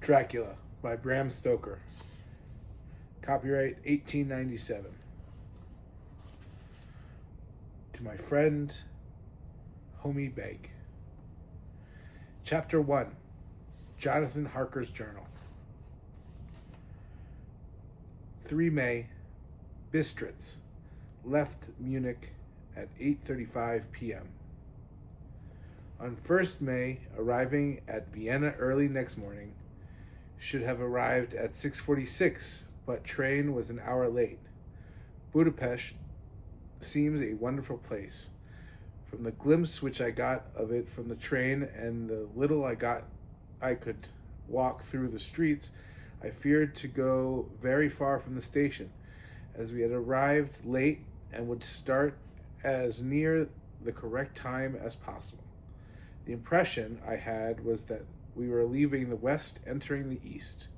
Dracula by Bram Stoker. Copyright 1897. To my friend, Homie Beg. Chapter 1. Jonathon Harker's Journal. 3 May, Bistritz. Left Munich at 8:35 p.m. On 1st May, arriving at Vienna early next morning. Should have arrived at 6:46, but train was an hour late. Budapest seems a wonderful place. From the glimpse which I got of it from the train and the little I could walk through the streets, I feared to go very far from the station, as we had arrived late and would start as near the correct time as possible. The impression I had was that we were leaving the west, entering the east,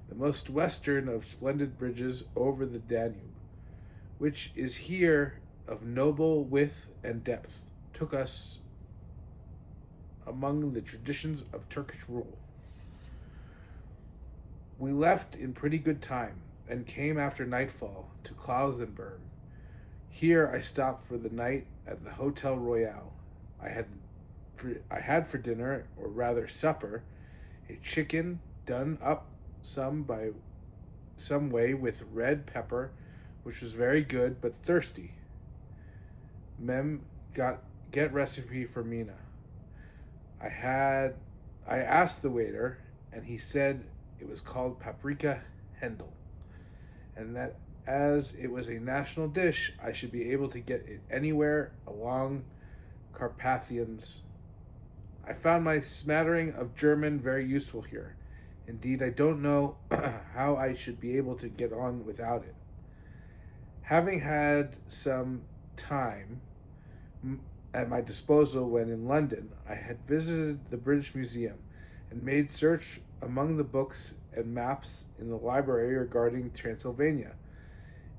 the most western of splendid bridges over the Danube, which is here of noble width and depth, took us among the traditions of Turkish rule. We left in pretty good time, and came after nightfall to Klausenburg. Here I stopped for the night at the Hotel Royal. I had for dinner, or rather supper, a chicken done up some way with red pepper, which was very good but thirsty. Get recipe for Mina. I asked the waiter, and he said it was called paprika Hendel, and that as it was a national dish, I should be able to get it anywhere along Carpathians. I found my smattering of German very useful here. Indeed, I don't know how I should be able to get on without it. Having had some time at my disposal when in London, I had visited the British Museum and made search among the books and maps in the library regarding Transylvania.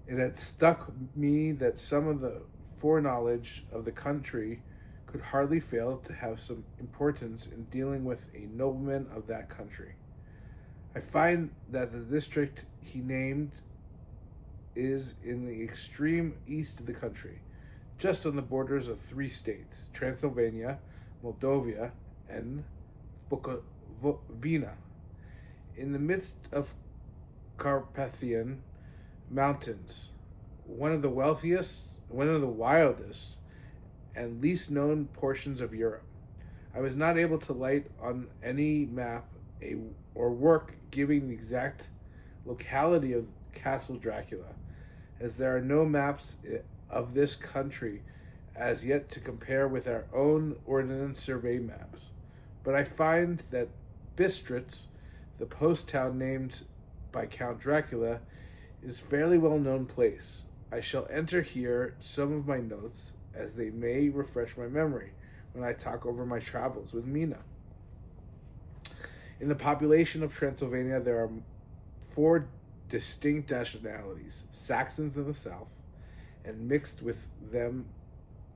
It had struck me that some of the foreknowledge of the country could hardly fail to have some importance in dealing with a nobleman of that country. I find that the district he named is in the extreme east of the country, just on the borders of 3 states, Transylvania, Moldavia, and Bukovina, in the midst of Carpathian mountains, one of the wildest, and least known portions of Europe. I was not able to light on any map or work giving the exact locality of Castle Dracula, as there are no maps of this country as yet to compare with our own Ordnance Survey maps. But I find that Bistritz, the post town named by Count Dracula, is a fairly well-known place. I shall enter here some of my notes, as they may refresh my memory when I talk over my travels with Mina. In the population of Transylvania, there are 4 distinct nationalities: Saxons in the south, and mixed with them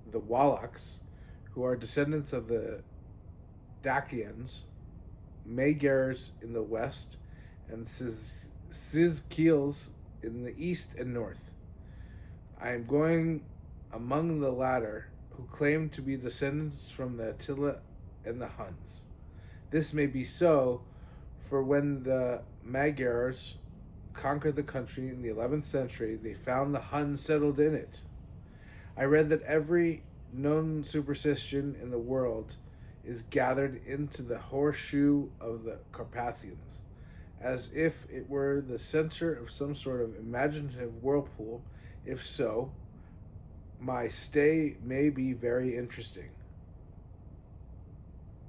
the Wallachs, who are descendants of the Dacians, Magyars in the west, and Sizkiels in the east and north. I am going among the latter, who claim to be descendants from the Attila and the Huns. This may be so, for when the Magyars conquered the country in the 11th century, they found the Huns settled in it. I read that every known superstition in the world is gathered into the horseshoe of the Carpathians, as if it were the center of some sort of imaginative whirlpool. If so, my stay may be very interesting.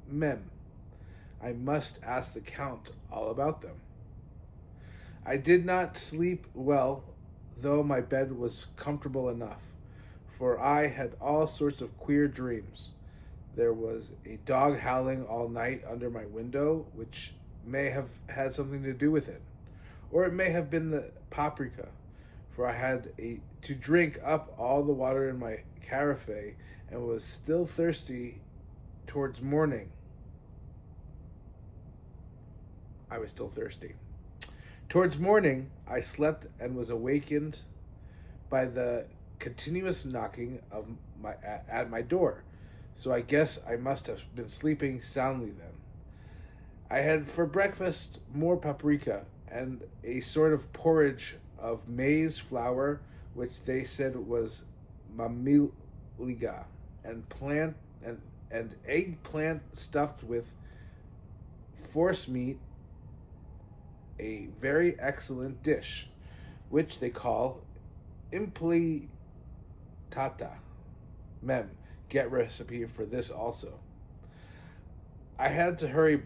Mem. I must ask the Count all about them. I did not sleep well, though my bed was comfortable enough, for I had all sorts of queer dreams. There was a dog howling all night under my window, which may have had something to do with it. Or it may have been the paprika, for I had to drink up all the water in my carafe and was still thirsty towards morning. I was still thirsty. Towards morning, I slept and was awakened by the continuous knocking at my door. So I guess I must have been sleeping soundly then. I had for breakfast more paprika and a sort of porridge of maize flour, which they said was mamiliga, and eggplant stuffed with forcemeat, a very excellent dish, which they call implitata. Mem, get recipe for this also. I had to hurry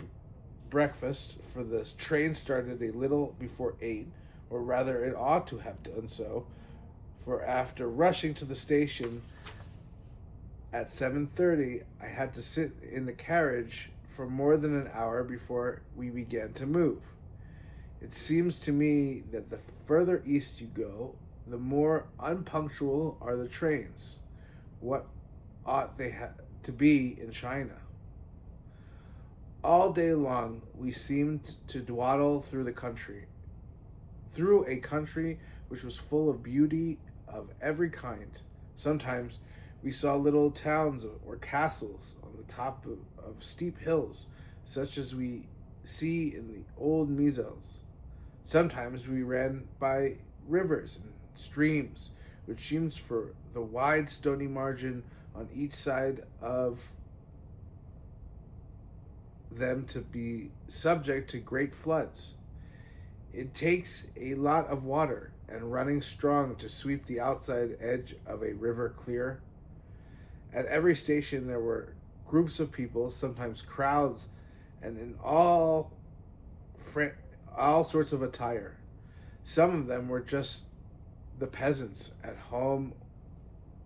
breakfast, for the train started a little before 8, or rather it ought to have done so, for after rushing to the station at 7:30, I had to sit in the carriage for more than an hour before we began to move. It seems to me that the further east you go, the more unpunctual are the trains. What ought they to be in China? All day long we seemed to dawdle through a country which was full of beauty of every kind. Sometimes we saw little towns or castles on the top of steep hills, such as we see in the old measles. Sometimes we ran by rivers and streams, which seemed for the wide stony margin on each side of them to be subject to great floods. It takes a lot of water and running strong to sweep the outside edge of a river clear. At every station there were groups of people, sometimes crowds, and in all sorts of attire. Some of them were just the peasants at home,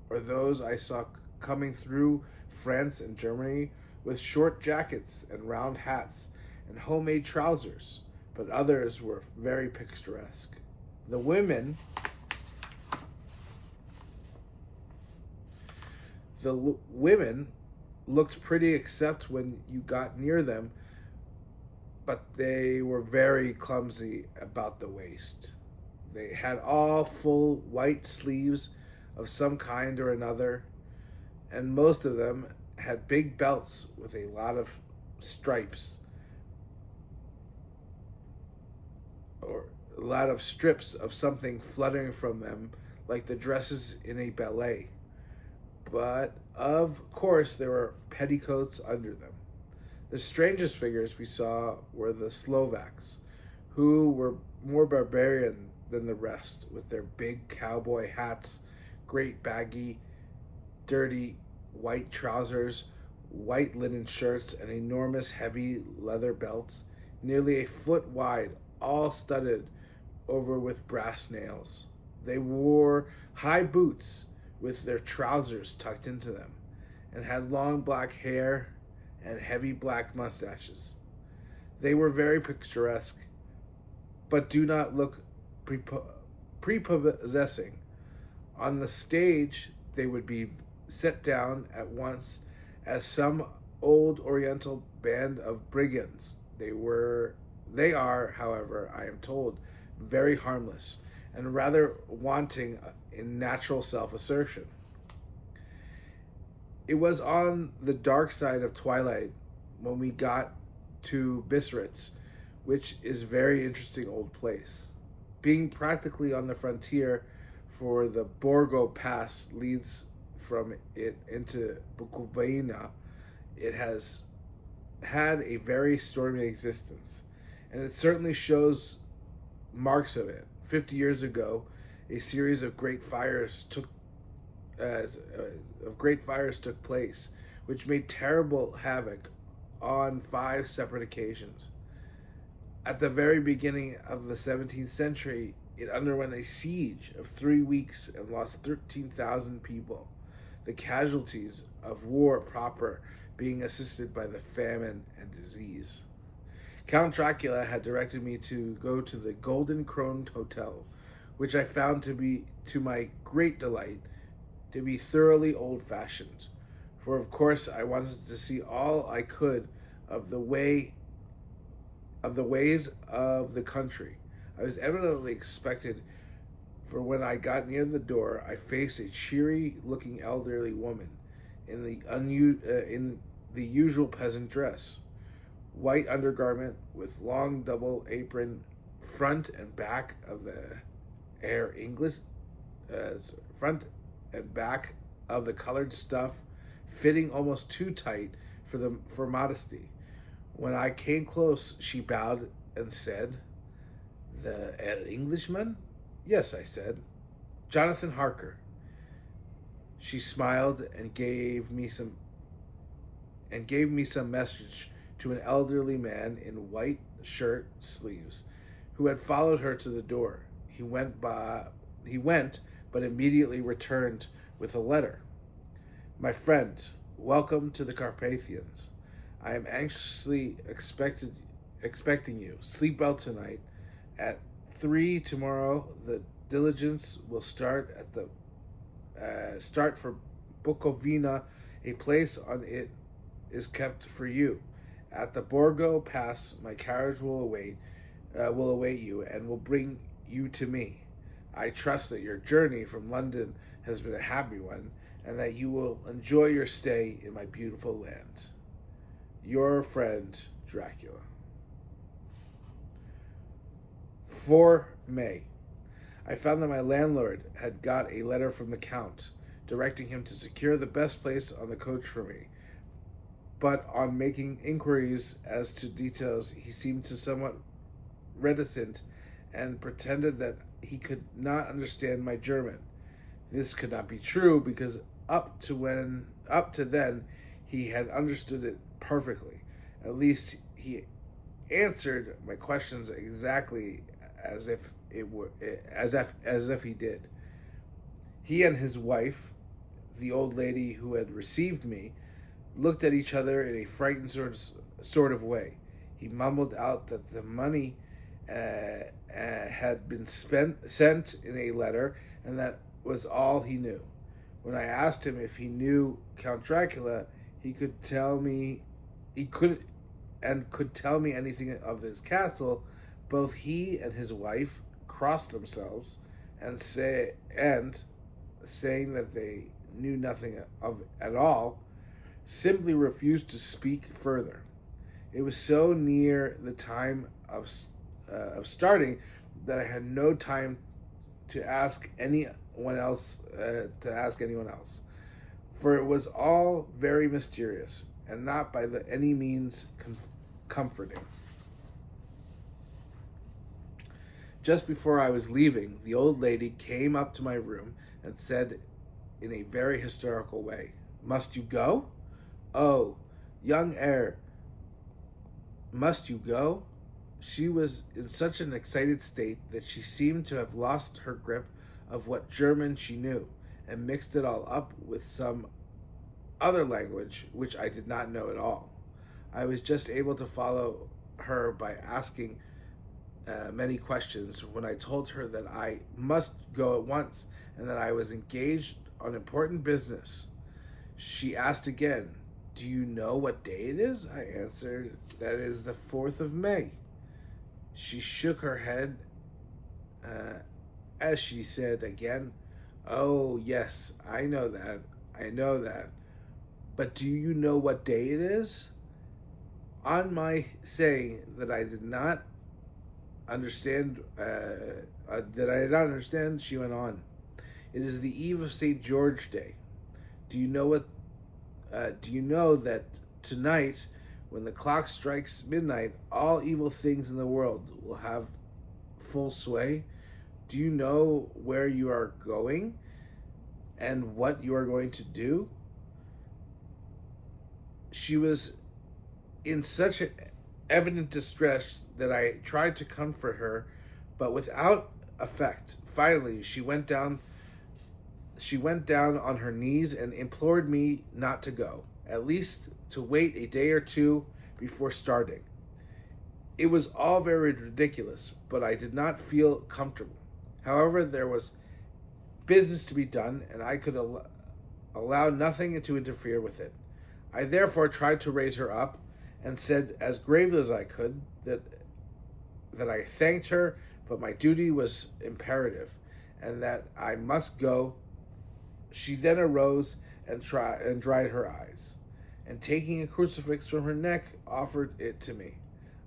or those I saw coming through France and Germany with short jackets and round hats and homemade trousers, but others were very picturesque. The women looked pretty except when you got near them, but they were very clumsy about the waist. They had all full white sleeves of some kind or another, and most of them had big belts with a lot of stripes, or a lot of strips of something fluttering from them, like the dresses in a ballet. But of course there were petticoats under them. The strangest figures we saw were the Slovaks, who were more barbarian than the rest, with their big cowboy hats, great baggy, dirty white trousers, white linen shirts, and enormous heavy leather belts, nearly a foot wide, all studded over with brass nails. They wore high boots with their trousers tucked into them, and had long black hair and heavy black mustaches. They were very picturesque, but do not look prepossessing. On the stage, they would be set down at once as some old Oriental band of brigands. They are, however, I am told, very harmless and rather wanting in natural self-assertion. It was on the dark side of twilight when we got to Bistritz, which is a very interesting old place. Being practically on the frontier, for the Borgo Pass leads from it into Bukovina, it has had a very stormy existence, and it certainly shows marks of it. 50 years ago, a series of great fires took place, which made terrible havoc on 5 separate occasions. At the very beginning of the 17th century, it underwent a siege of 3 weeks and lost 13,000 people, the casualties of war proper being assisted by the famine and disease. Count Dracula had directed me to go to the Golden Krone Hotel, which I found to be, to my great delight, to be thoroughly old-fashioned, for of course I wanted to see all I could of the way of the ways of the country. I was evidently expected, for when I got near the door, I faced a cheery-looking elderly woman in the usual peasant dress, white undergarment with long double apron, front and back of the air English, front and back of the colored stuff, fitting almost too tight for modesty. When I came close, she bowed and said, "The Englishman?" "Yes," I said. "Jonathon Harker." She smiled and gave me some message to an elderly man in white shirt sleeves, who had followed her to the door. He went, but immediately returned with a letter. "My friend, welcome to the Carpathians. I am anxiously expecting you. Sleep well tonight. At 3 tomorrow, the diligence will start for Bukovina. A place on it is kept for you. At the Borgo Pass, my carriage will await you and will bring you to me. I trust that your journey from London has been a happy one, and that you will enjoy your stay in my beautiful land. Your friend, Dracula." 4 May. I found that my landlord had got a letter from the Count, directing him to secure the best place on the coach for me. But on making inquiries as to details, he seemed to somewhat reticent and pretended that he could not understand my German. This could not be true, because up to then he had understood it perfectly. At least he answered my questions exactly as if he did. He and his wife, the old lady who had received me, looked at each other in a frightened sort of way. He mumbled out that the money had been sent in a letter, and that was all he knew. When I asked him if he knew Count Dracula, he could tell me anything of his castle. Both he and his wife crossed themselves and saying that they knew nothing of at all, simply refused to speak further. It was so near the time of starting that I had no time to ask anyone else, for it was all very mysterious and not by any means comforting. Just before I was leaving, the old lady came up to my room and said in a very hysterical way, "Must you go? Oh, young heir, must you go?" She was in such an excited state that she seemed to have lost her grip of what German she knew, and mixed it all up with some other language which I did not know at all. I was just able to follow her by asking many questions when I told her that I must go at once and that I was engaged on important business. She asked again, "Do you know what day it is?" I answered, "That is the 4th of May. She shook her head as she said again, "Oh, yes, I know that. But do you know what day it is?" On my saying that I did not understand, she went on, "It is the eve of St. George Day. Do you know that tonight, when the clock strikes midnight, all evil things in the world will have full sway? Do you know where you are going and what you are going to do?" She was in such evident distress that I tried to comfort her, but without effect. Finally, she went down on her knees and implored me not to go, at least to wait a day or two before starting. It was all very ridiculous, but I did not feel comfortable. However, there was business to be done, and I could allow nothing to interfere with it. I therefore tried to raise her up, and said as gravely as I could that that I thanked her, but my duty was imperative, and that I must go. She then arose and dried her eyes, and taking a crucifix from her neck, offered it to me.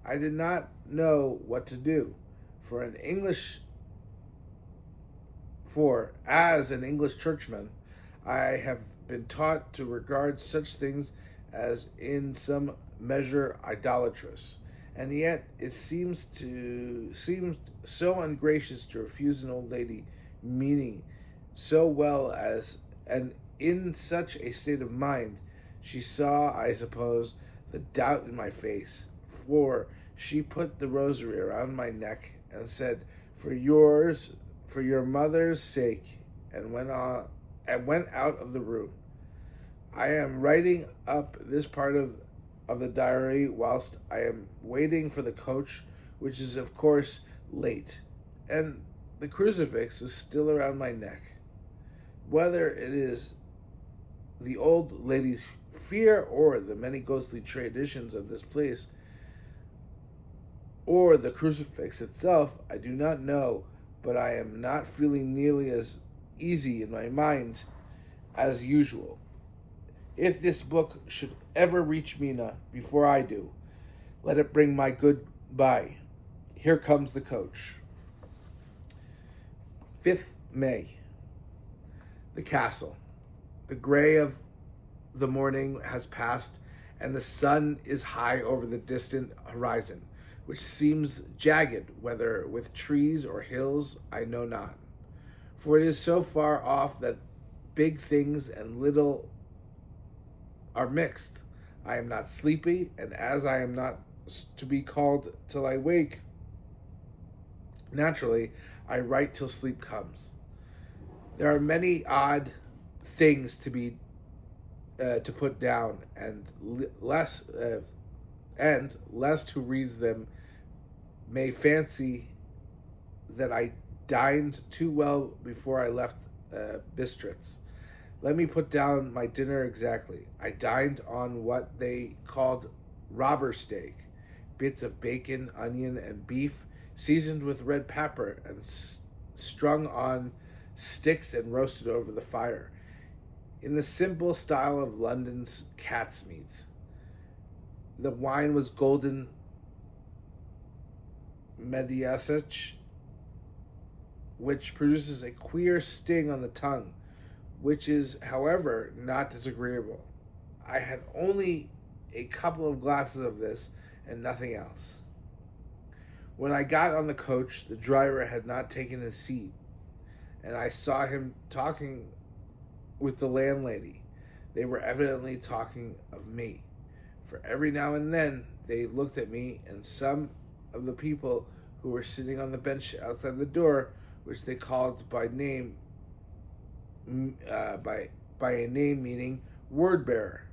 I did not know what to do, for as an English churchman, I have been taught to regard such things as in some measure idolatrous, and yet it seemed so ungracious to refuse an old lady meaning so well as, and in such a state of mind. She saw, I suppose, the doubt in my face, for she put the rosary around my neck and said, for your mother's sake," and went out of the room. I am writing up this part of the diary whilst I am waiting for the coach, which is of course late, and the crucifix is still around my neck. Whether it is the old lady's fear, or the many ghostly traditions of this place, or the crucifix itself, I do not know, but I am not feeling nearly as easy in my mind as usual. If this book should ever reach Mina before I do, let it bring my goodbye. Here comes the coach. 5th May. The castle. The gray of the morning has passed, and the sun is high over the distant horizon, which seems jagged, whether with trees or hills, I know not. For it is so far off that big things and little are mixed. I am not sleepy, and as I am not to be called till I wake, naturally, I write till sleep comes. There are many odd things to put down, and lest who reads them may fancy that I dined too well before I left Bistritz. Let me put down my dinner exactly. I dined on what they called robber steak, bits of bacon, onion, and beef, seasoned with red pepper and strung on sticks and roasted over the fire, in the simple style of London's cat's meats. The wine was golden Mediasich, which produces a queer sting on the tongue, which is, however, not disagreeable. I had only a couple of glasses of this and nothing else. When I got on the coach, the driver had not taken his seat, and I saw him talking with the landlady. They were evidently talking of me, for every now and then they looked at me, and some of the people who were sitting on the bench outside the door, which they called by name, by a name meaning word bearer,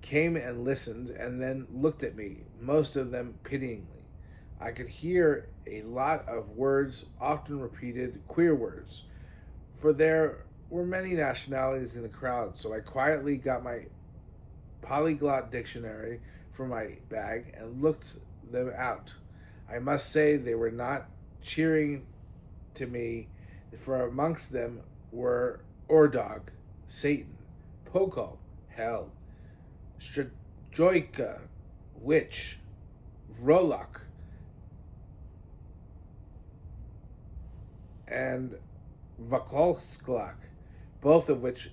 came and listened, and then looked at me, most of them pityingly. I could hear a lot of words, often repeated, queer words, for there were many nationalities in the crowd, so I quietly got my polyglot dictionary from my bag and looked them out. I must say they were not cheering to me, for amongst them were Ordog, Satan, Pokol, Hell, Strajojka, Witch, Vrolok, and Vakolsklak, both of which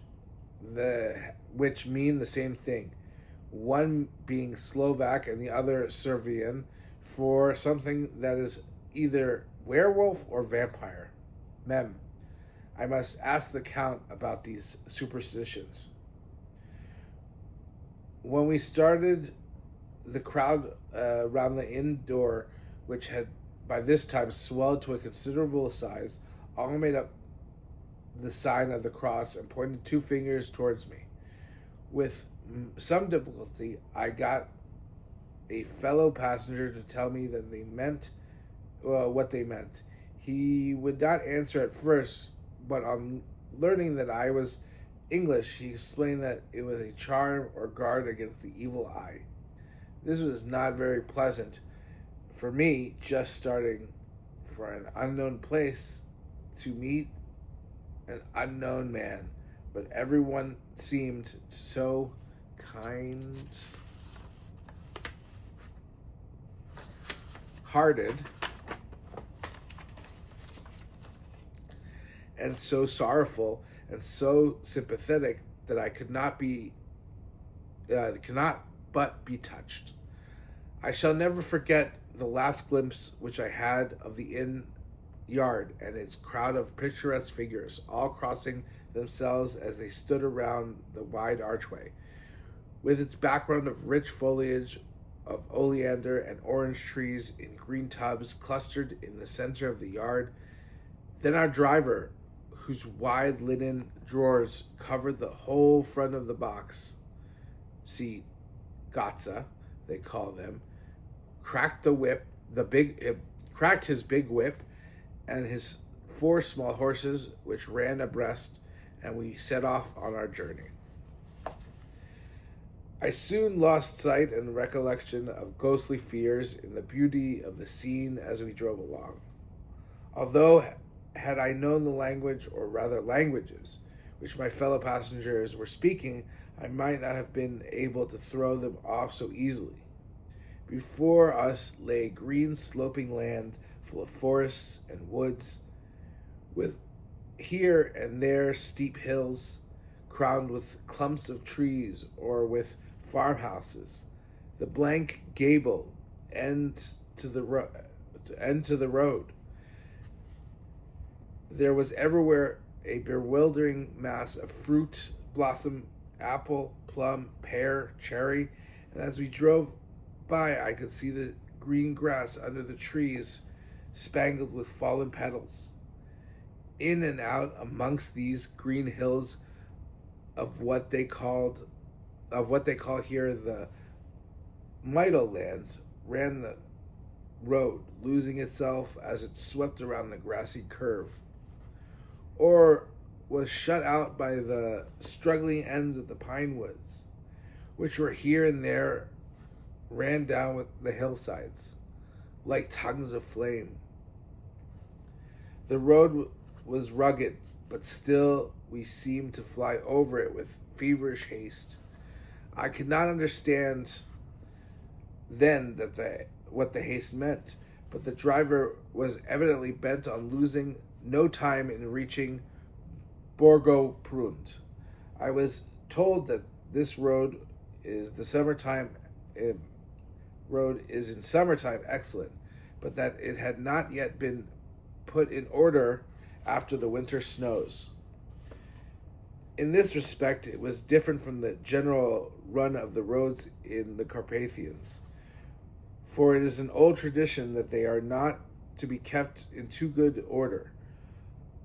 mean the same thing, one being Slovak and the other Servian, for something that is either werewolf or vampire. Mem. I must ask the Count about these superstitions. When we started, the crowd round the inn door, which had by this time swelled to a considerable size, all made up the sign of the cross and pointed two fingers towards me. With some difficulty, I got a fellow passenger to tell me that they meant what they meant. He would not answer at first, but on learning that I was English, he explained that it was a charm or guard against the evil eye. This was not very pleasant, For me, just starting for an unknown place to meet an unknown man, but everyone seemed so kind hearted and so sorrowful and so sympathetic that I cannot but be touched. I shall never forget the last glimpse which I had of the inn yard and its crowd of picturesque figures, all crossing themselves as they stood around the wide archway, with its background of rich foliage of oleander and orange trees in green tubs clustered in the center of the yard. Then our driver, whose wide linen drawers covered the whole front of the box seat, Gotza, they call them, cracked his big whip, and his 4 small horses, which ran abreast, and we set off on our journey. I soon lost sight and recollection of ghostly fears in the beauty of the scene as we drove along. Although, had I known the language, or rather languages, which my fellow passengers were speaking, I might not have been able to throw them off so easily. Before us lay green sloping land full of forests and woods, with here and there steep hills crowned with clumps of trees or with farmhouses. The blank gable ends to the road. There was everywhere a bewildering mass of fruit, blossom, apple, plum, pear, cherry, and as we drove by, I could see the green grass under the trees spangled with fallen petals. In and out amongst these green hills of what they call here the Meadow Land ran the road, losing itself as it swept around the grassy curve, or was shut out by the struggling ends of the pine woods, which were here and there ran down with the hillsides like tongues of flame. The road was rugged, but still we seemed to fly over it with feverish haste. I could not understand then what the haste meant, but the driver was evidently bent on losing no time in reaching Borgo Prund. I was told that this road is in summertime excellent, but that it had not yet been put in order after the winter snows. In this respect, it was different from the general run of the roads in the Carpathians, for it is an old tradition that they are not to be kept in too good order.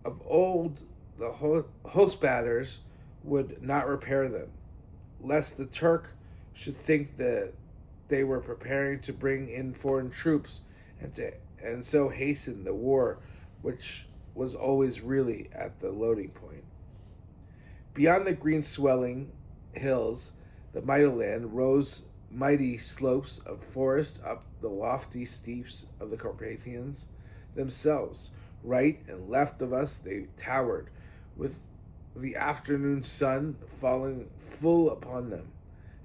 Of old, the hostbatters would not repair them, lest the Turk should think that they were preparing to bring in foreign troops and so hasten the war, which was always really at the loading point. Beyond the green swelling hills, the Meadowland rose mighty slopes of forest up the lofty steeps of the Carpathians themselves. Right and left of us they towered, with the afternoon sun falling full upon them,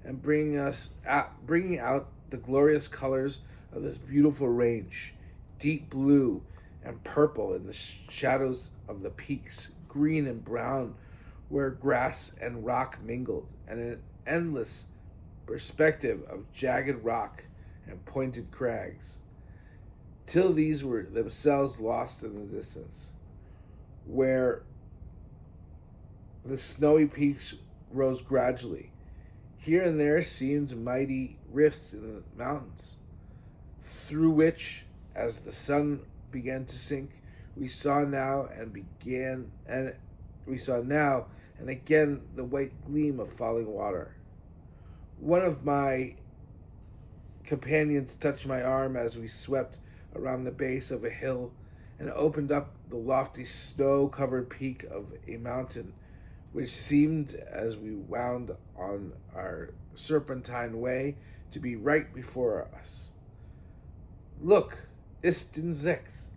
and bringing out the glorious colors of this beautiful range, deep blue and purple in the shadows of the peaks, green and brown where grass and rock mingled, and an endless perspective of jagged rock and pointed crags, till these were themselves lost in the distance, where the snowy peaks rose gradually. Here and there seemed mighty rifts in the mountains, through which, as the sun began to sink, we saw now and again the white gleam of falling water. One of my companions touched my arm as we swept around the base of a hill and opened up the lofty snow-covered peak of a mountain, which seemed, as we wound on our serpentine way, to be right before us. Look, ist in sechs,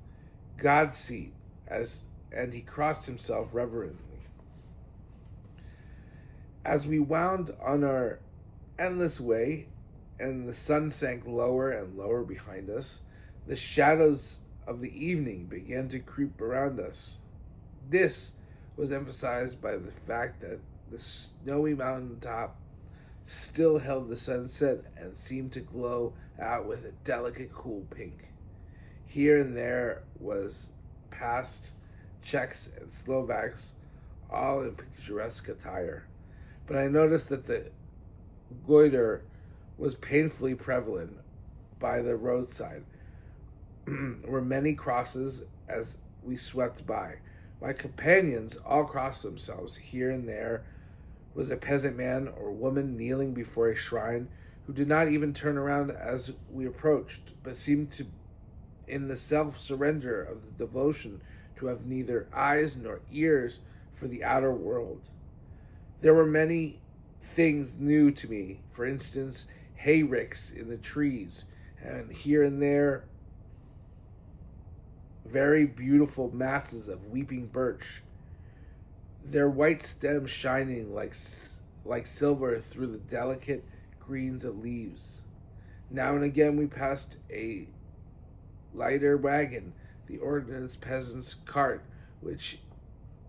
God's seat, and he crossed himself reverently. As we wound on our endless way, and the sun sank lower and lower behind us, the shadows of the evening began to creep around us. This was emphasized by the fact that the snowy mountain top still held the sunset and seemed to glow out with a delicate cool pink. Here and there was past Czechs and Slovaks, all in picturesque attire. But I noticed that the goiter was painfully prevalent by the roadside. Were many crosses as we swept by. My companions all crossed themselves. Here and there was a peasant man or woman kneeling before a shrine who did not even turn around as we approached, but seemed to, in the self-surrender of the devotion, to have neither eyes nor ears for the outer world. There were many things new to me. For instance, hay ricks in the trees, and here and there very beautiful masses of weeping birch, their white stems shining like silver through the delicate greens of leaves. Now and again we passed a lighter wagon, the ordnance peasant's cart, which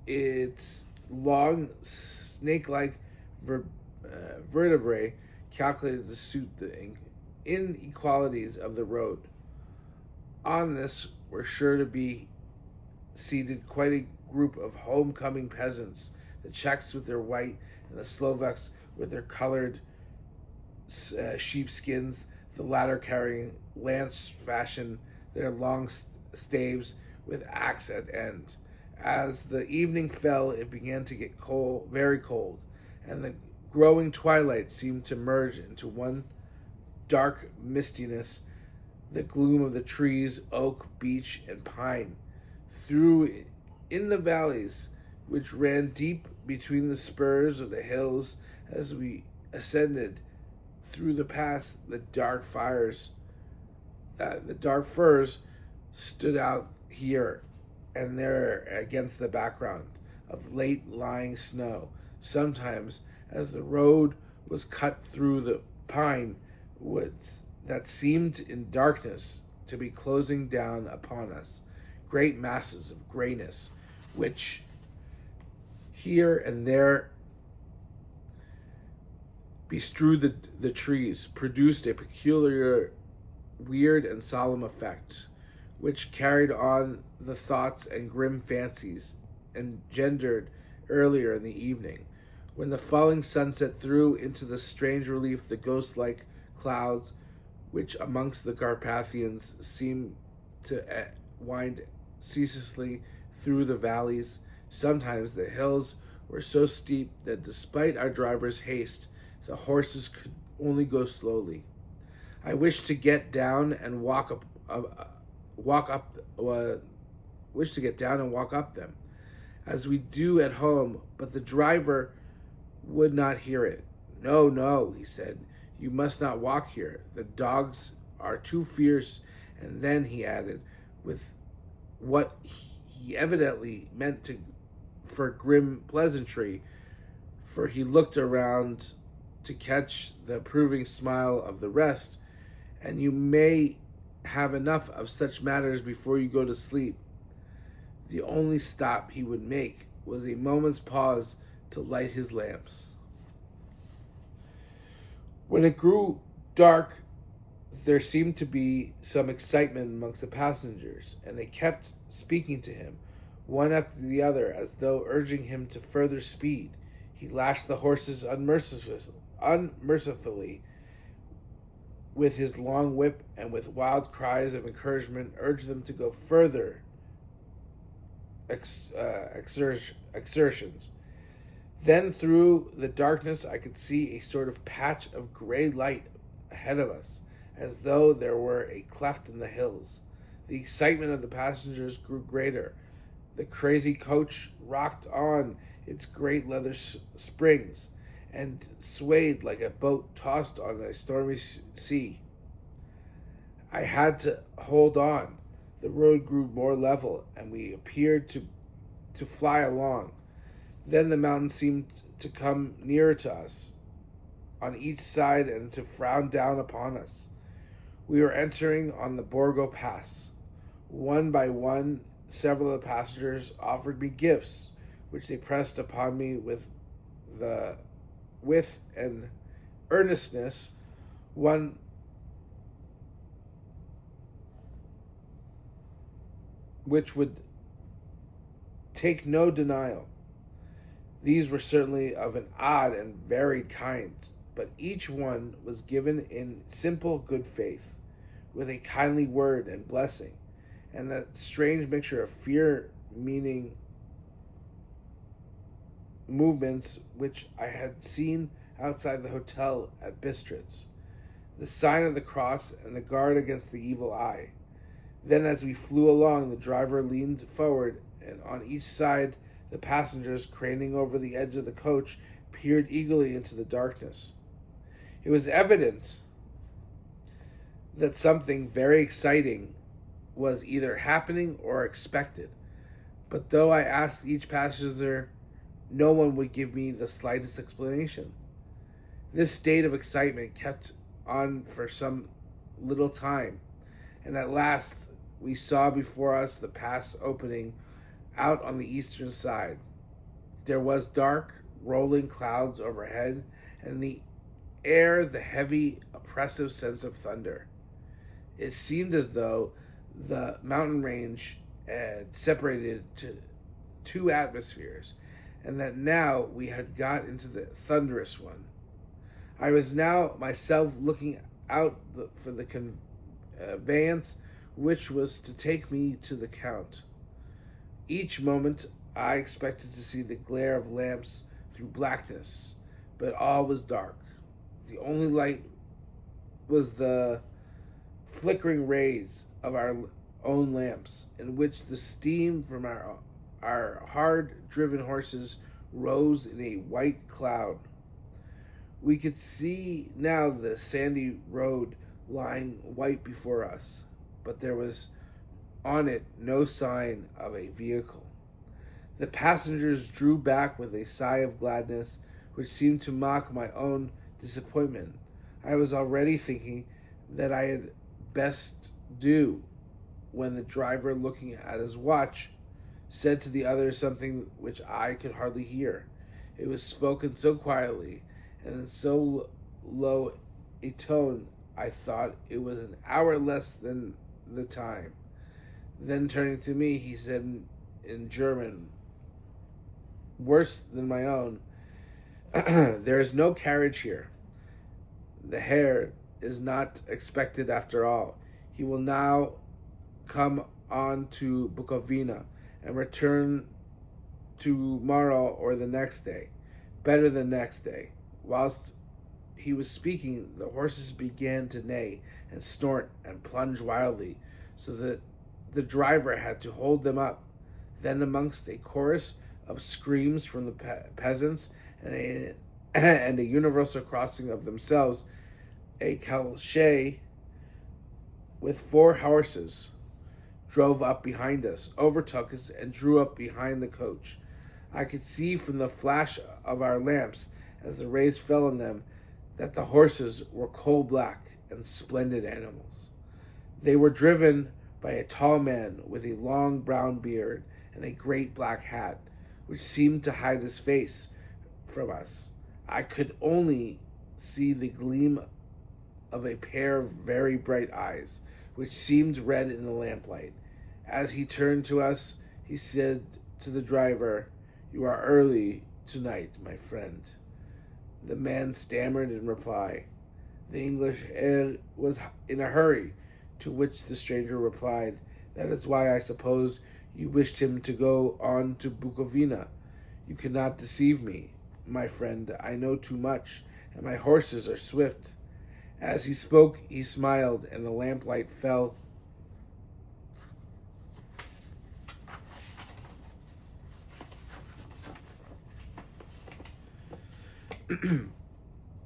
its long snake-like vertebrae calculated to suit the inequalities of the road. On this were sure to be seated quite a group of homecoming peasants, the Czechs with their white and the Slovaks with their colored sheepskins, the latter carrying lance fashion their long staves with axe at end. As the evening fell, it began to get cold, very cold, and the growing twilight seemed to merge into one dark mistiness. The gloom of the trees, oak, beech, and pine, through in the valleys which ran deep between the spurs of the hills. As we ascended through the pass, the dark firs stood out here and there against the background of late lying snow. Sometimes, as the road was cut through the pine woods that seemed in darkness to be closing down upon us, great masses of grayness, which here and there bestrewed the trees, produced a peculiar, weird, and solemn effect, which carried on the thoughts and grim fancies engendered earlier in the evening, when the falling sunset threw into the strange relief the ghost-like clouds which amongst the Carpathians seemed to wind ceaselessly through the valleys. Sometimes the hills were so steep that despite our driver's haste, the horses could only go slowly. I wished to get down and walk up them, as we do at home, but the driver would not hear it. No, no, he said, you must not walk here. The dogs are too fierce. And then he added, with what he evidently meant for grim pleasantry, for he looked around to catch the approving smile of the rest, and you may have enough of such matters before you go to sleep. The only stop he would make was a moment's pause to light his lamps. When it grew dark, there seemed to be some excitement amongst the passengers, and they kept speaking to him, one after the other, as though urging him to further speed. He lashed the horses unmercifully with his long whip, and with wild cries of encouragement urged them to go further exertions. Then through the darkness I could see a sort of patch of gray light ahead of us, as though there were a cleft in the hills. The excitement of the passengers grew greater. The crazy coach rocked on its great leather springs and swayed like a boat tossed on a stormy sea. I had to hold on. The road grew more level, and we appeared to fly along. Then the mountain seemed to come nearer to us on each side and to frown down upon us. We were entering on the Borgo Pass. One by one, several of the passengers offered me gifts, which they pressed upon me with an earnestness one which would take no denial. These were certainly of an odd and varied kind, but each one was given in simple good faith, with a kindly word and blessing, and that strange mixture of fear meaning movements which I had seen outside the hotel at Bistritz, the sign of the cross and the guard against the evil eye. Then, as we flew along, the driver leaned forward, and on each side, the passengers, craning over the edge of the coach, peered eagerly into the darkness. It was evident that something very exciting was either happening or expected, but though I asked each passenger, no one would give me the slightest explanation. This state of excitement kept on for some little time, and at last we saw before us the pass opening out on the eastern side. There was dark, rolling clouds overhead, and in the air the heavy, oppressive sense of thunder. It seemed as though the mountain range had separated to two atmospheres, and that now we had got into the thunderous one. I was now myself looking out for the conveyance which was to take me to the Count. Each moment I expected to see the glare of lamps through blackness, but all was dark. The only light was the flickering rays of our own lamps, in which the steam from our hard-driven horses rose in a white cloud. We could see now the sandy road lying white before us, but there was on it no sign of a vehicle. The passengers drew back with a sigh of gladness, which seemed to mock my own disappointment. I was already thinking that I had best do, when the driver, looking at his watch, said to the others something which I could hardly hear. It was spoken so quietly and in so low a tone, I thought it was an hour less than the time. Then turning to me, he said in German, worse than my own, there is no carriage here. The Herr is not expected after all. He will now come on to Bukovina and return tomorrow or the next day. Better the next day. Whilst he was speaking, the horses began to neigh and snort and plunge wildly, so that the driver had to hold them up. Then, amongst a chorus of screams from the peasants and a universal crossing of themselves, a calèche with 4 horses drove up behind us, overtook us, and drew up behind the coach. I could see from the flash of our lamps, as the rays fell on them, that the horses were coal-black and splendid animals. They were driven by a tall man with a long brown beard and a great black hat, which seemed to hide his face from us. I could only see the gleam of a pair of very bright eyes, which seemed red in the lamplight. As he turned to us, he said to the driver, "You are early tonight, my friend." The man stammered in reply. The English Herr was in a hurry, to which the stranger replied, "That is why I suppose you wished him to go on to Bukovina. You cannot deceive me, my friend. I know too much, and my horses are swift." As he spoke, he smiled, and the lamplight fell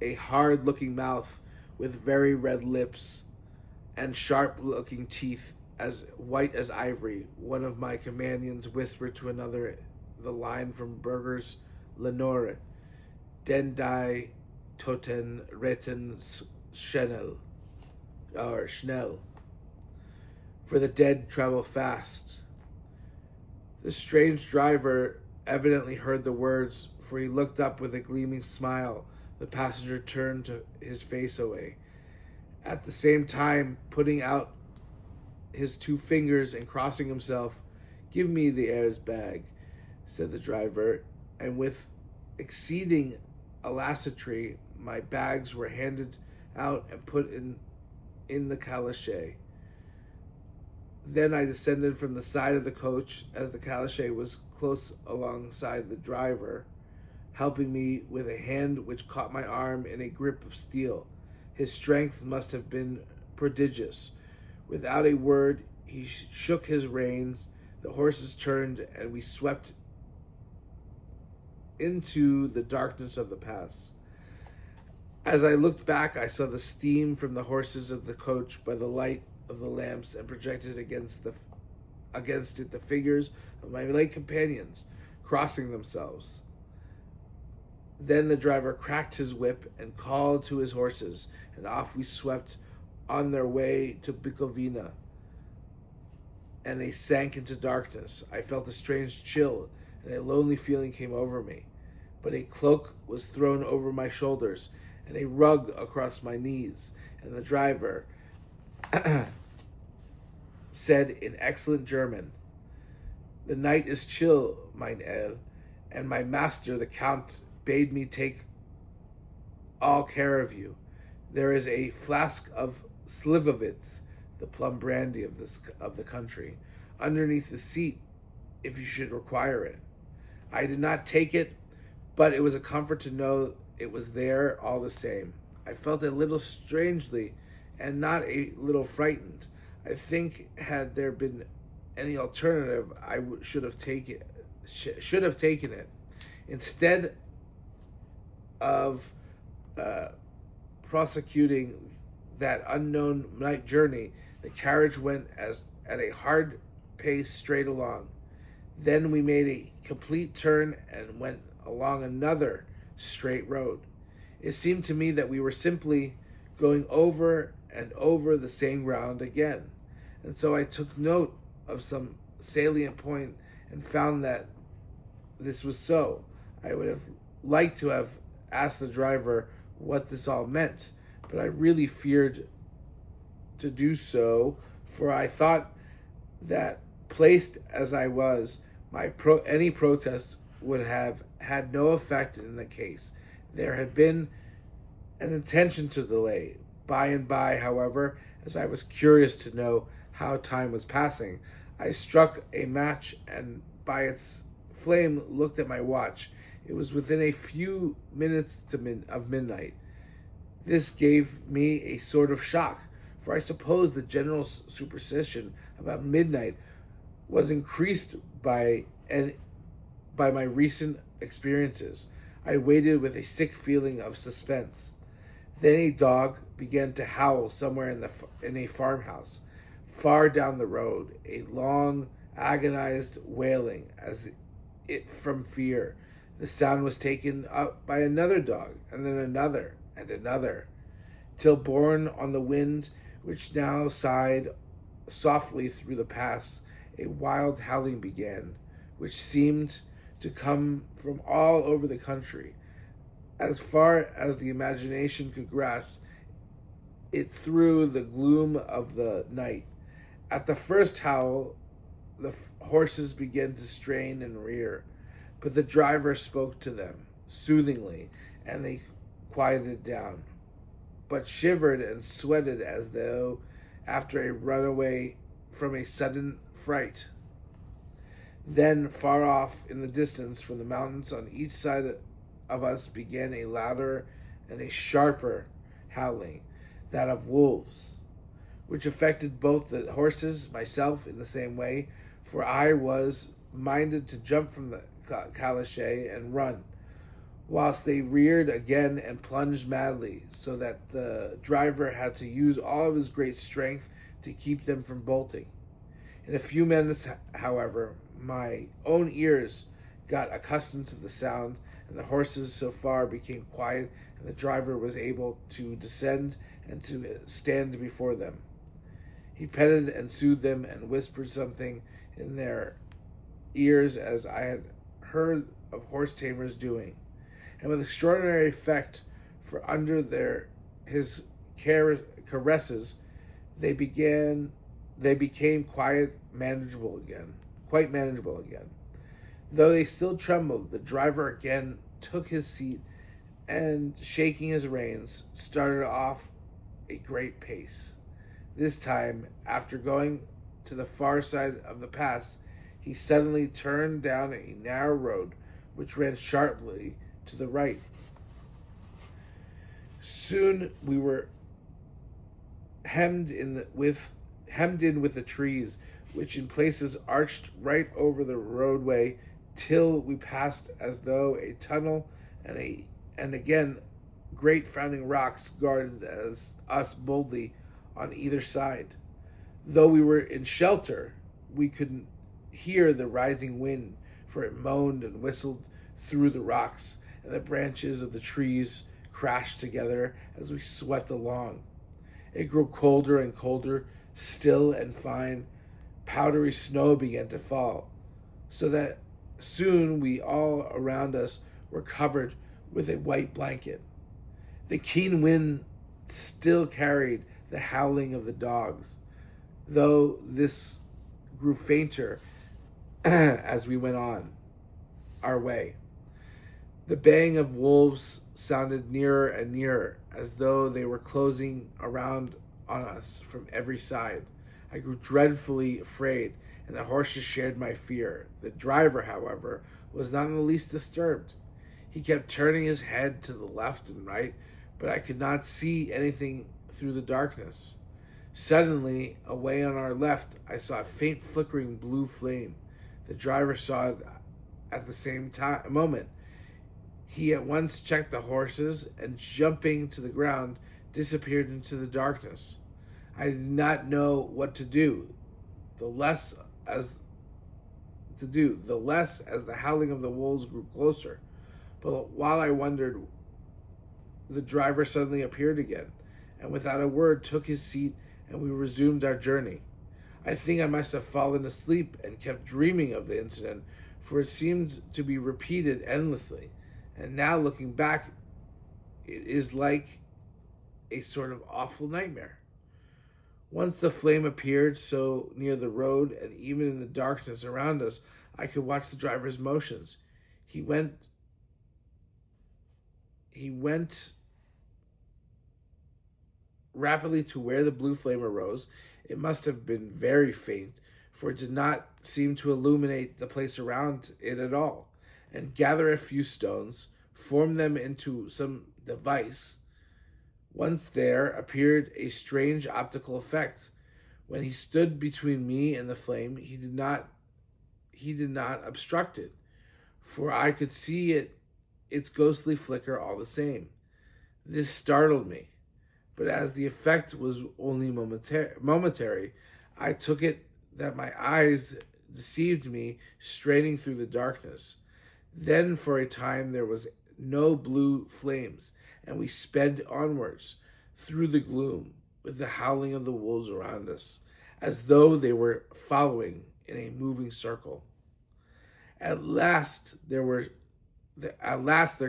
a hard-looking mouth with very red lips and sharp-looking teeth as white as ivory. One of my companions whispered to another the line from Berger's Lenore, Den die Toten retten schnell, or schnell, for the dead travel fast. The strange driver evidently heard the words, for he looked up with a gleaming smile. The passenger turned his face away, at the same time putting out his 2 fingers and crossing himself. "Give me the air's bag," said the driver, and with exceeding alacrity my bags were handed out and put in the calash. Then I descended from the side of the coach as the calash was close alongside the driver, helping me with a hand which caught my arm in a grip of steel. His strength must have been prodigious. Without a word, he shook his reins, the horses turned, and we swept into the darkness of the pass. As I looked back, I saw the steam from the horses of the coach by the light of the lamps, and projected against it the figures of my late companions crossing themselves. Then the driver cracked his whip and called to his horses, and off we swept on their way to Bukovina, and they sank into darkness. I felt a strange chill, and a lonely feeling came over me, but a cloak was thrown over my shoulders, and a rug across my knees, and the driver said in excellent German, "The night is chill, mein Herr, and my master, the Count, bade me take all care of you. There is a flask of Slivovitz, the plum brandy of the country, underneath the seat, if you should require it." I did not take it, but it was a comfort to know it was there all the same. I felt a little strangely, and not a little frightened. I think had there been any alternative, I should have taken it. Instead of prosecuting that unknown night journey, the carriage went at a hard pace straight along. Then we made a complete turn and went along another straight road. It seemed to me that we were simply going over and over the same ground again, and so I took note of some salient point and found that this was so. I would have liked to have asked the driver what this all meant, but I really feared to do so, for I thought that, placed as I was, any protest would have had no effect in the case. There had been an intention to delay. By and by, however, as I was curious to know how time was passing, I struck a match and by its flame looked at my watch. It was within a few minutes of midnight. This gave me a sort of shock, for I suppose the general superstition about midnight was increased by my recent experiences. I waited with a sick feeling of suspense. Then a dog began to howl somewhere in a farmhouse, far down the road, a long, agonized wailing as it from fear. The sound was taken up by another dog, and then another, and another, till borne on the wind, which now sighed softly through the pass, a wild howling began, which seemed to come from all over the country. As far as the imagination could grasp it through the gloom of the night. At the first howl, the horses began to strain and rear, but the driver spoke to them soothingly, and they quieted down, but shivered and sweated as though after a runaway from a sudden fright. Then, far off in the distance, from the mountains on each side of us, began a louder and a sharper howling, that of wolves, which affected both the horses, myself in the same way, for I was minded to jump from the calash and run. whilst they reared again and plunged madly, so that the driver had to use all of his great strength to keep them from bolting. In a few minutes, however, my own ears got accustomed to the sound, and the horses so far became quiet, and the driver was able to descend and to stand before them. He petted and soothed them and whispered something in their ears as I had heard of horse tamers doing. And with extraordinary effect, for under his caresses, they became quite manageable again. Though they still trembled, the driver again took his seat and, shaking his reins, started off a great pace. This time, after going to the far side of the pass, he suddenly turned down a narrow road which ran sharply to the right. Soon we were hemmed in with the trees, which in places arched right over the roadway till we passed as though a tunnel, and again great frowning rocks guarded us boldly on either side. Though we were in shelter, we could hear the rising wind, for it moaned and whistled through the rocks, and the branches of the trees crashed together as we swept along. It grew colder and colder, still, and fine, powdery snow began to fall, so that soon we all around us were covered with a white blanket. The keen wind still carried the howling of the dogs, though this grew fainter as we went on our way. The baying of wolves sounded nearer and nearer, as though they were closing around on us from every side. I grew dreadfully afraid, and the horses shared my fear. The driver, however, was not in the least disturbed. He kept turning his head to the left and right, but I could not see anything through the darkness. Suddenly, away on our left, I saw a faint flickering blue flame. The driver saw it at the same moment. He at once checked the horses and, jumping to the ground, disappeared into the darkness. I did not know what to do. The less as the howling of the wolves grew closer. But while I wondered, the driver suddenly appeared again, and without a word took his seat, and we resumed our journey. I think I must have fallen asleep and kept dreaming of the incident, for it seemed to be repeated endlessly. And now, looking back, it is like a sort of awful nightmare. Once the flame appeared so near the road, and even in the darkness around us, I could watch the driver's motions. He went rapidly to where the blue flame arose. It must have been very faint, for it did not seem to illuminate the place around it at all, and gather a few stones, form them into some device. Once there appeared a strange optical effect. When he stood between me and the flame, he did not obstruct it, for I could see its ghostly flicker all the same. This startled me, but as the effect was only momentary, I took it that my eyes deceived me, straining through the darkness. Then for a time there was no blue flames, and we sped onwards through the gloom, with the howling of the wolves around us, as though they were following in a moving circle. At last there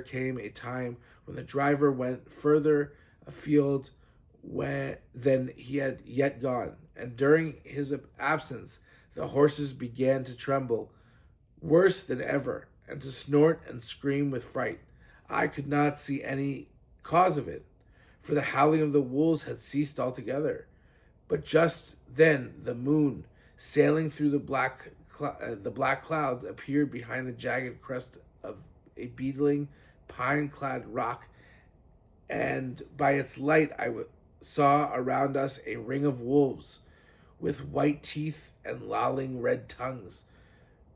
came a time when the driver went further afield than he had yet gone, and during his absence the horses began to tremble worse than ever, and to snort and scream with fright. I could not see any cause of it, for the howling of the wolves had ceased altogether. But just then the moon, sailing through the black clouds, appeared behind the jagged crest of a beetling, pine-clad rock, and by its light I saw around us a ring of wolves, with white teeth and lolling red tongues,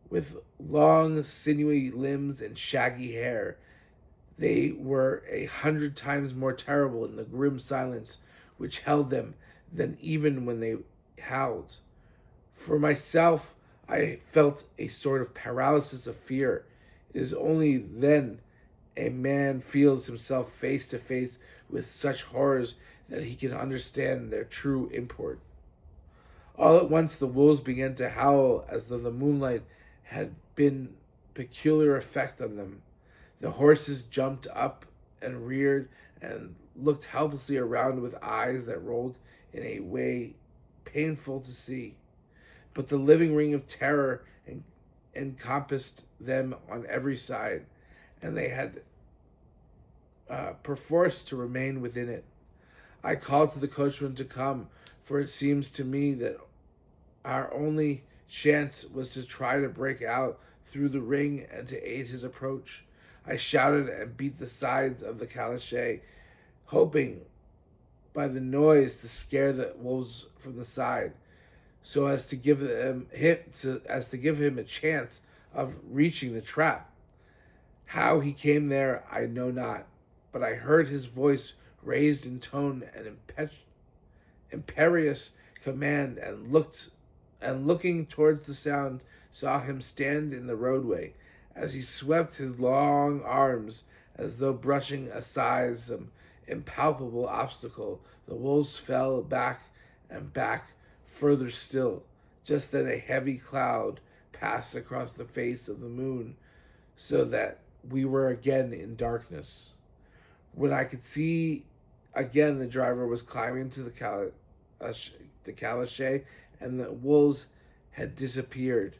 with long sinewy limbs and shaggy hair. They were 100 times more terrible in the grim silence which held them than even when they howled. For myself, I felt a sort of paralysis of fear. It is only then a man feels himself face to face with such horrors that he can understand their true import. All at once the wolves began to howl as though the moonlight had been peculiar effect on them. The horses jumped up and reared and looked helplessly around with eyes that rolled in a way painful to see. But the living ring of terror encompassed them on every side, and they had perforce to remain within it. I called to the coachman to come, for it seems to me that our only chance was to try to break out through the ring and to aid his approach. I shouted and beat the sides of the calash, hoping by the noise to scare the wolves from the side, so as to give him a chance of reaching the trap. How he came there, I know not, but I heard his voice raised in tone and imperious command, and looking towards the sound, saw him stand in the roadway. As he swept his long arms as though brushing aside some impalpable obstacle, the wolves fell back and back further still. Just then a heavy cloud passed across the face of the moon, so that we were again in darkness. When I could see again, the driver was climbing to the calash, and the wolves had disappeared.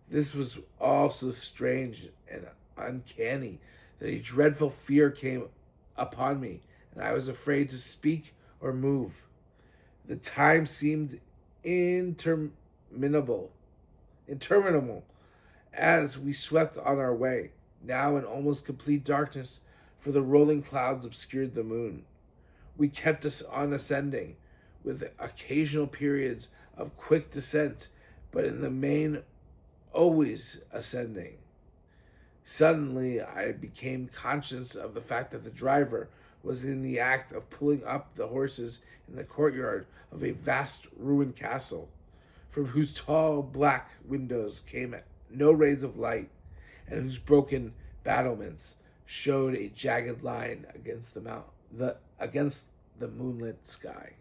This was all so strange and uncanny that a dreadful fear came upon me, and I was afraid to speak or move. The time seemed interminable as we swept on our way, now in almost complete darkness, for the rolling clouds obscured the moon. We kept us on ascending, with occasional periods of quick descent, but in the main always ascending. Suddenly, I became conscious of the fact that the driver was in the act of pulling up the horses in the courtyard of a vast ruined castle, from whose tall black windows came no rays of light, and whose broken battlements showed a jagged line against the moonlit sky.